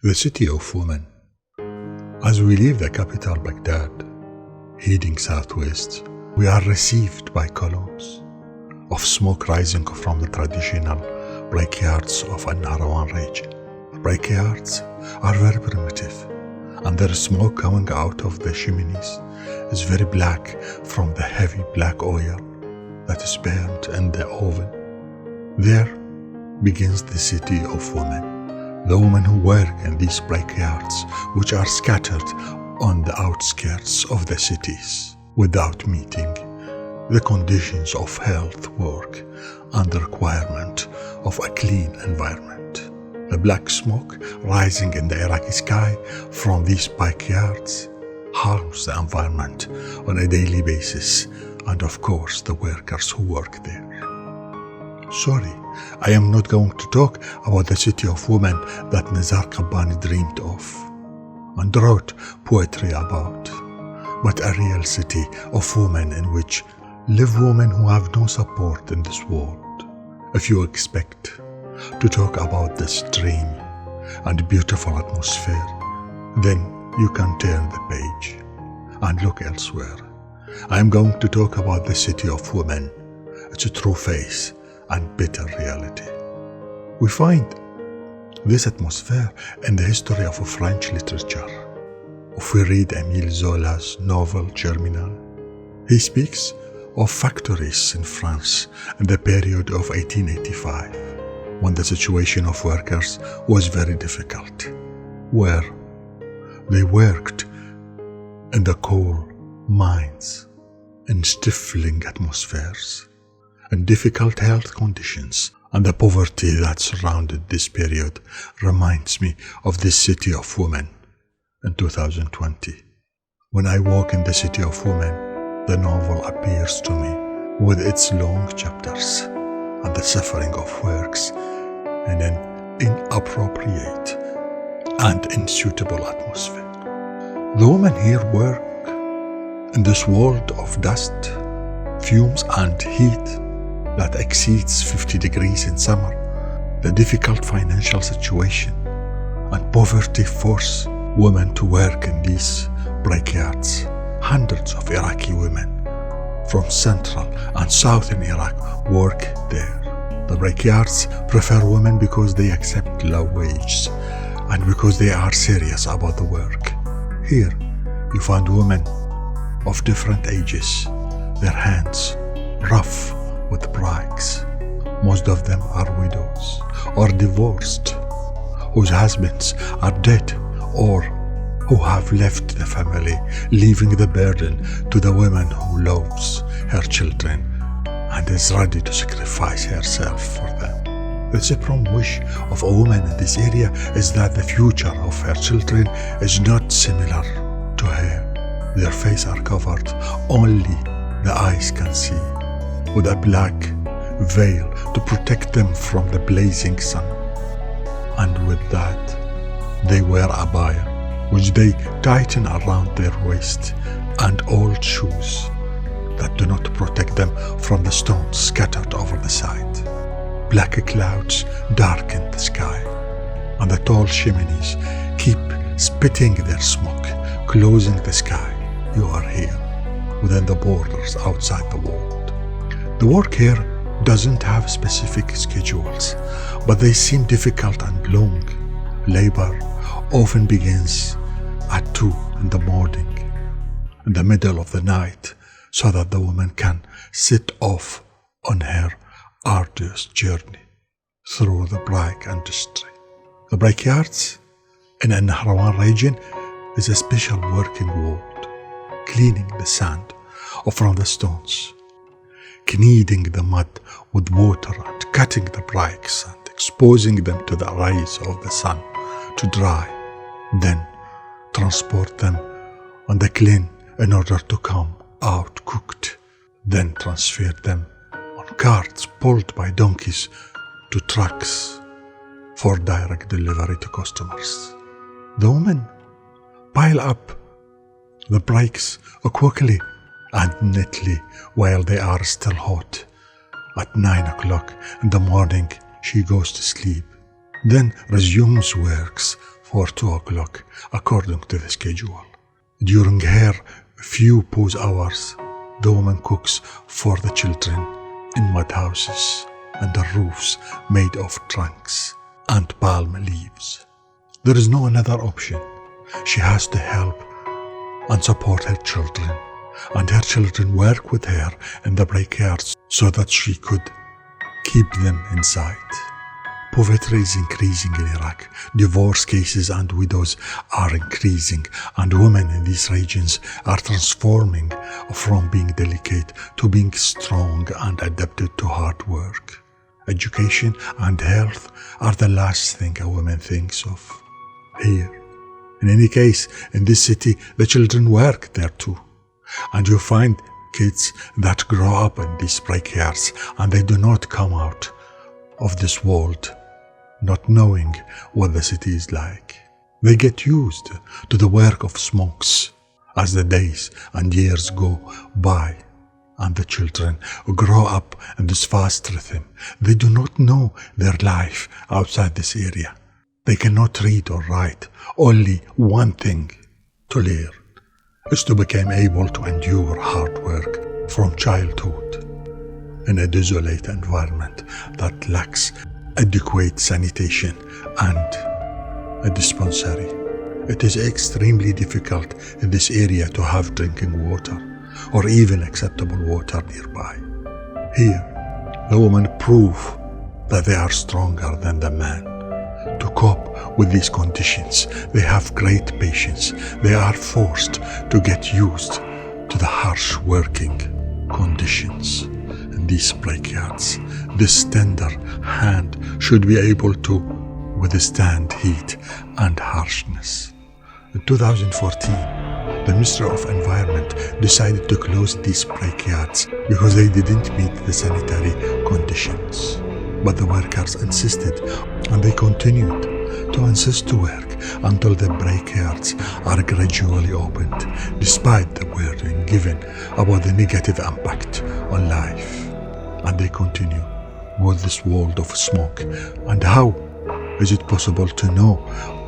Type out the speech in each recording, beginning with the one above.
The city of women. As we leave the capital Baghdad, heading southwest, we are received by columns of smoke rising from the traditional brickyards of Al Nahrawan region. Brickyards are very primitive, and their smoke coming out of the chimneys is very black from the heavy black oil that is burnt in the oven. There begins the city of women. The women who work in these brickyards, which are scattered on the outskirts of the cities, without meeting the conditions of health work and the requirement of a clean environment. The black smoke rising in the Iraqi sky from these backyards harms the environment on a daily basis, and of course the workers who work there. Sorry, I am not going to talk about the city of women that Nizar Qabbani dreamed of and wrote poetry about, but a real city of women in which live women who have no support in this world. If you expect to talk about this dream and beautiful atmosphere, then you can turn the page and look elsewhere. I am going to talk about the city of women, its true face and bitter reality. We find this atmosphere in the history of French literature. If we read Émile Zola's novel Germinal, he speaks of factories in France in the period of 1885, when the situation of workers was very difficult, where they worked in the coal mines, in stifling atmospheres, in difficult health conditions, and the poverty that surrounded this period reminds me of this city of women in 2020. When I walk in the city of women, the novel appears to me with its long chapters and the suffering of works in an inappropriate and unsuitable atmosphere. The women here work in this world of dust, fumes and heat that exceeds 50 degrees in summer. The difficult financial situation and poverty force women to work in these brickyards. Hundreds of Iraqi women from central and southern Iraq work there. The brickyards prefer women because they accept low wages and because they are serious about the work. Here, you find women of different ages, their hands rough with bricks. Most of them are widows or divorced, whose husbands are dead or who have left the family, leaving the burden to the woman who loves her children and is ready to sacrifice herself for them. The supreme wish of a woman in this area is that the future of her children is not similar to her. Their faces are covered, only the eyes can see, with a black veil to protect them from the blazing sun. And with that, they wear abaya, which they tighten around their waist, and old shoes that do not protect them from the stones scattered over the side. Black clouds darken the sky, and the tall chimneys keep spitting their smoke, closing the sky. You are here, within the borders outside the world. The work here doesn't have specific schedules, but they seem difficult and long. Labor often begins at 2 in the morning, in the middle of the night, so that the woman can set off on her arduous journey through the brick industry. The brickyards in Al Nahrawan region is a special working world, cleaning the sand from the stones, kneading the mud with water and cutting the bricks and exposing them to the rays of the sun to dry, then transport them on the kiln in order to come out cooked, then transfer them on carts pulled by donkeys to trucks for direct delivery to customers. The women pile up the bricks quickly and neatly while they are still hot. At 9 o'clock in the morning, she goes to sleep, then resumes works for 2 o'clock according to the schedule. During her few pause hours, the woman cooks for the children in mud houses under roofs made of trunks and palm leaves. There is no another option. She has to help and support her children, and her children work with her in the breakyards so that she could keep them inside. Poverty is increasing in Iraq. Divorce cases and widows are increasing, and women in these regions are transforming from being delicate to being strong and adapted to hard work. Education and health are the last thing a woman thinks of here. In any case, in this city, the children work there too. And you find kids that grow up in these breakyards and they do not come out of this world not knowing what the city is like. They get used to the work of smokes as the days and years go by, and the children grow up in this fast rhythm. They do not know their life outside this area. They cannot read or write. Only one thing to learn is to become able to endure hard work from childhood in a desolate environment that lacks adequate sanitation and a dispensary. It is extremely difficult in this area to have drinking water or even acceptable water nearby. Here, the women prove that they are stronger than the man. To cope with these conditions, they have great patience. They are forced to get used to the harsh working conditions. In these breakyards, this tender hand should be able to withstand heat and harshness. In 2014, the Ministry of Environment decided to close these breakyards because they didn't meet the sanitary conditions. But the workers insisted, and they continued to insist to work until the breakyards are gradually opened, despite the warning given about the negative impact on life. And they continue with this world of smoke. And how is it possible to know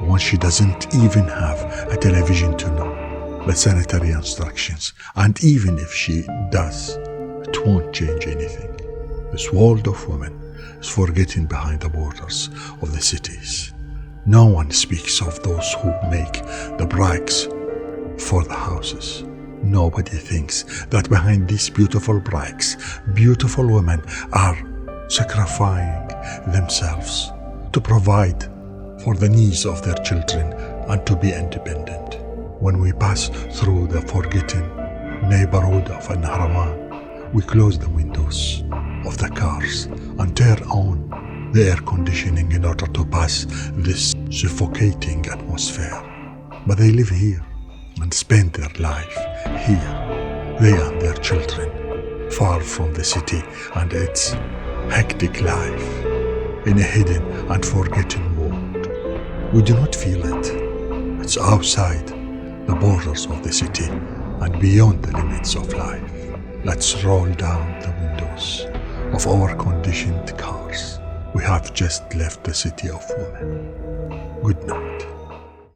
when she doesn't even have a television to know the sanitary instructions? And even if she does, it won't change anything. This world of women is forgetting behind the borders of the cities. No one speaks of those who make the bricks for the houses. Nobody thinks that behind these beautiful bricks, beautiful women are sacrificing themselves to provide for the needs of their children and to be independent. When we pass through the forgotten neighborhood of Al Nahrawan, we close the windows of the cars and turn on the air conditioning in order to pass this suffocating atmosphere. But they live here and spend their life here, they and their children, far from the city and its hectic life, in a hidden and forgotten world. We do not feel it. It's outside the borders of the city and beyond the limits of life. Let's roll down the windows of our conditioned cars. We have just left the city of women. Good night.